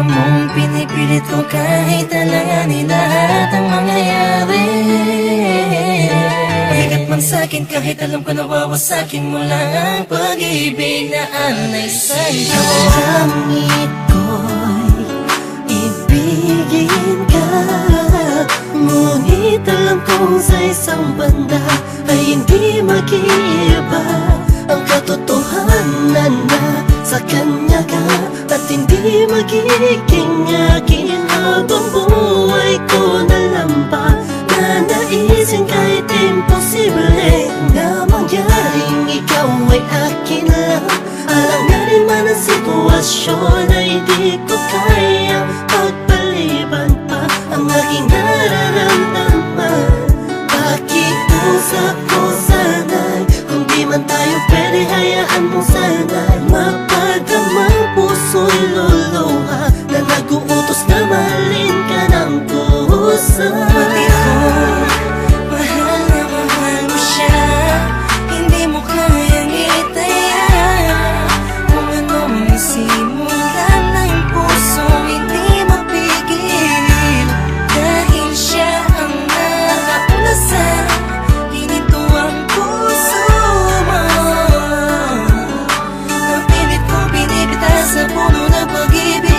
alam mong pinipilit ko kahit alanganin lahat ang mangyayari. Mabigat man sa'kin kahit alam ko nawawasakin mo lang ang pag-ibig na alay sa'yo. Langit ko'y ibigin ka, ngunit alam kong sa isang banda ay hindi mag-iiba ang katotohanan na sa kanya ka, at hindi magiging akin habang buhay ko na lampa. Nanaisin kahit imposible na mangyaring ikaw ay akin lang. Alanganin man ang sitwasyon ay di ko kayang pagpaliban pa ang aking nararamdaman. Pakiusap ko sana'y kung di man tayo pwede, hayaan mo sana'y mapadamang puso'y luluha na nag-uutos na mahalin ka ng kusa. Pati ko, mahal na mahal mo siya, hindi mo kayang itaya. Kung anong nasimulan ng puso, hindi mapigil. Dahil siya ang nakapulasan, ginito ang puso mo. Napilit ko binibitaw sa puno ng pag-ibig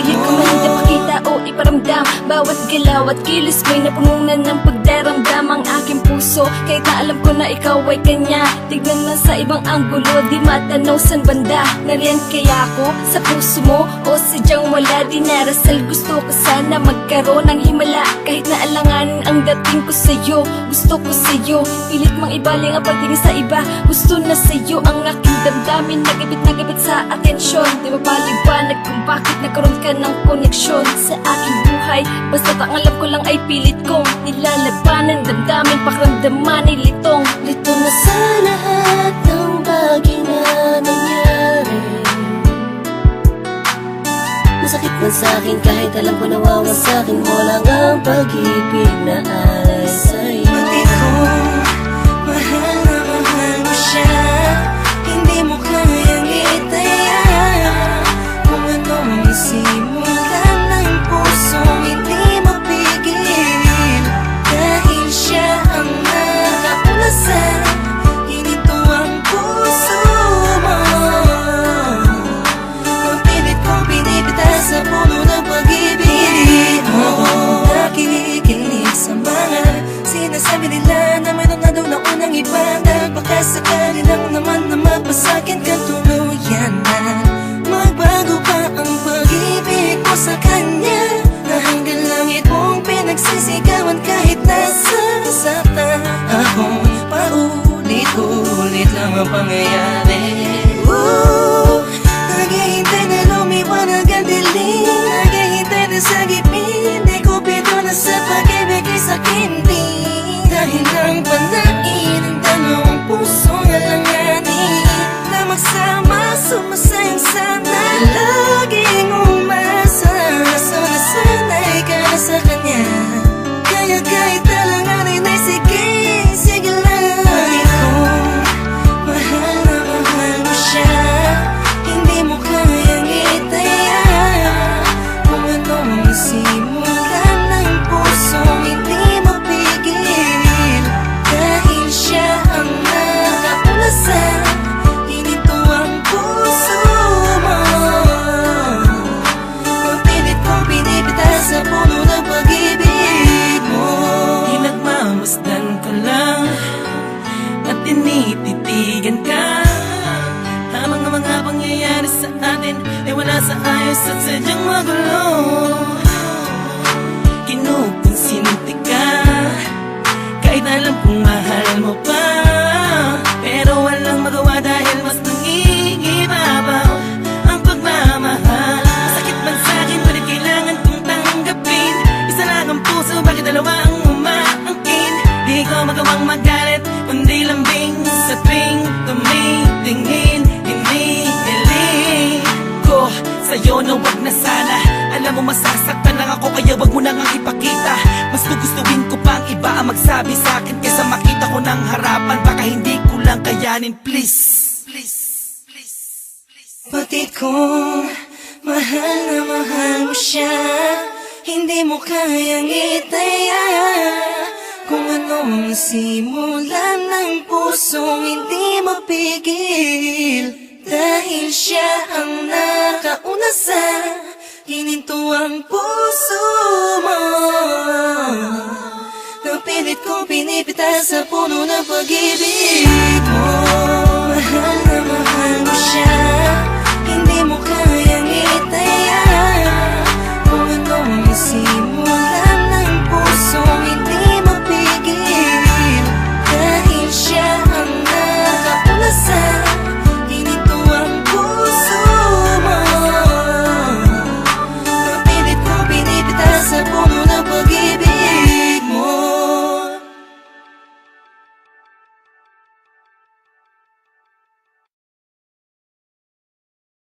Pilit ko man ipakita o iparamdam, bawat galaw at kilos ko'y napununan ng pagdaramdam ang aking puso. Kahit na alam ko na ikaw ay kanya, tignan man sa ibang anggulo, di matanaw san banda. Nariyan kaya ako sa puso mo o sadyang wala? Dinarasal gusto ko sana magkaroon ng himala, kahit na alanganin ang dating ko sa'yo. Gusto ko sa'yo, pilit mang ibaling ang pagtingin sa iba. Gusto na sa'yo ang aking damdamin, nagibit sa atensyon. Di ba paliwanag kung bakit nagkaroon ka ng koneksyon sa aking buhay? Basta't ang alam ko lang ay pilit kong nilalabanan, damdamin, pakiramdaman ay litong. Lito na sa lahat ng bagay na nangyari. Masakit man sa'kin kahit alam ko nawawasakin mo lang ang pag-ibig na alay sa'yo. Pati ko, mahal na mahal mo siya, hindi mo kayang itaya. Kung anong nasimulan ng puso, hindi mapigil. Dahil siya ang nakapulasan, ginito ang puso mo. Mapilit ko binibitaw sa puno ng pag-ibig mo. Nakikinig sa mga sinasabi nila na mayroon na daw na unang iba. Baka sakali lang naman na magpasakin ka tuluyan na magbago pa ang pag-ibig ko sa kanya, na hanggang langit mong pinagsisigawan kahit nasa sakta akong paulit-ulit lang ang pangyayari. Naghihintay na lumiwanag ang dilim, naghihintay na sa gipin, di ko pito na sa pag-ibig ay sakin din. Dahil lang panain ang dalawang pusong alanganin na magsama, sumasayang sana, laging umasa. Nasanay ka na sa kanya, kaya kahit alanganin ay sige, sige lang. Pati ko, mahal na mahal mo siya, hindi mo kayang itaya. Kung anong nasimulan ng puso, hindi mapigil. Dahil siya ang nakapulasan, ginito ang puso mo. Mapilit ko binibitaw sa puno ng pag-ibig mo. Pinagmamasdan ko lang at tinititigan ka. Habang ang mga pangyayari sa atin ay wala sa ayos at sadyang magulo. Kinukonsinti ka kahit alam kong mahal mo pa, pero walang magawa dahil mas nangingibabaw ang pagmamahal. Masakit man sa'kin, ngunit kailangan kong tanggapin. Isa lang ang puso, bakit dalawa ang umaangkin? Di ko magawang magalit, kundi lambing sa tuwing tumitingin. Hinihiling ko sa'yo na wag na sana. Alam mo masasaktan lang ako, kaya wag mo nang ipakita. Mas gugustuhin ko pang iba ang magsabi sa'kin kaysa makita ko ng harapan. Baka hindi ko lang kayanin, please. Pati ko, mahal na mahal mo kayang itaya kung anong simulan ng pusong hindi mapigil. Dahil siya ang nakauna sa hinintuang puso mo. Napilit kong pinipitas sa puno ng pag-ibig mo.